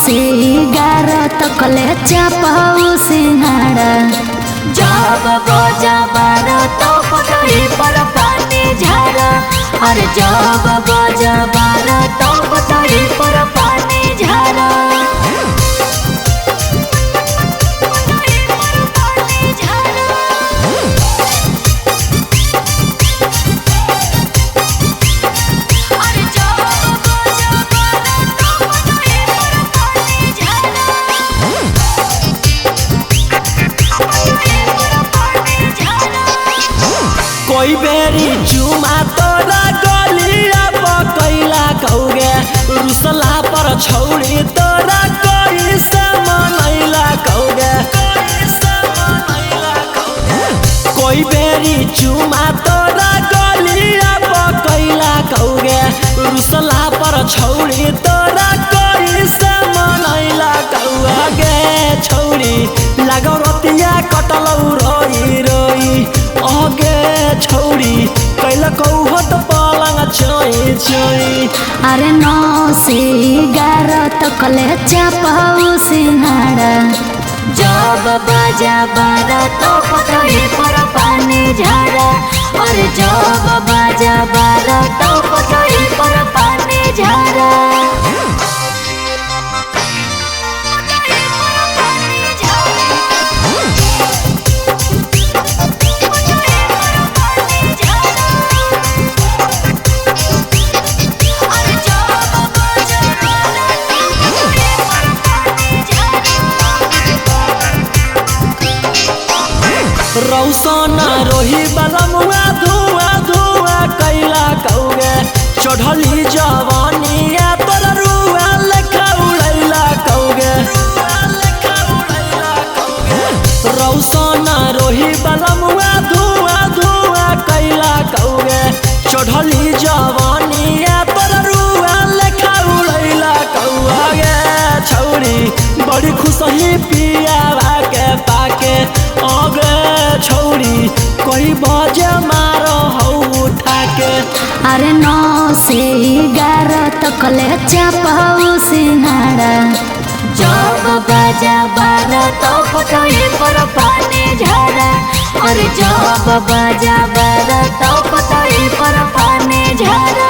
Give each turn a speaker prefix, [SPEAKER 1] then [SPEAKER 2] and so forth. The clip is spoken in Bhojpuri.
[SPEAKER 1] से 11 तक ले चापाऊ सिंहाड़ा।
[SPEAKER 2] जब बजा 12 तो पटरी पर पानी झारा। अरे जब बजा 12 तो पटरी पर पानी झारा।
[SPEAKER 3] कोई बेरी चुमा तोरा गलिया पकैला कौगे। रुसला पर छौरी तोरा कोई से मनैला कौगे। कोई बेरी चुमा तोरा गलिया पकैला कौगे। रुसला पर छौरी तोरा कोई से मनैला कौगे। छौरी लागौ रतिया कटलौ रोई रोई। आगे छौरी कैला कौहत पलंग चोई चोई।
[SPEAKER 1] अरे 9 से 11 तक ले चापाऊ सिंहाड़ा।
[SPEAKER 2] जब बजा 12 तो पटरी पर पानी झारा। और जब बजा 12 तो पटरी पर पानी झारा।
[SPEAKER 3] रौसना रोही बलमुआ धुआ धुआ कैला कौगे। चढ़ली जवानिया तोरा रुआ लेखा उड़ैला कौगे। रौसना रोही बलमुआ धुआ धुआ कैला कौगे। चढ़ली जवानिया तोरा रुआ लेखा उड़ैला कौगे। छौरी बड़ी खुश ही पियावा के पाके। आगे छौरी कोई बजे मारो हौ उठा के।
[SPEAKER 1] अरे 9 से 11 तक ले चापाऊ सिंहाड़ा।
[SPEAKER 2] जब बजा 12 तो पटरी पर पानी झारा। और जब बजा 12 तो पटरी पर पानी झारा।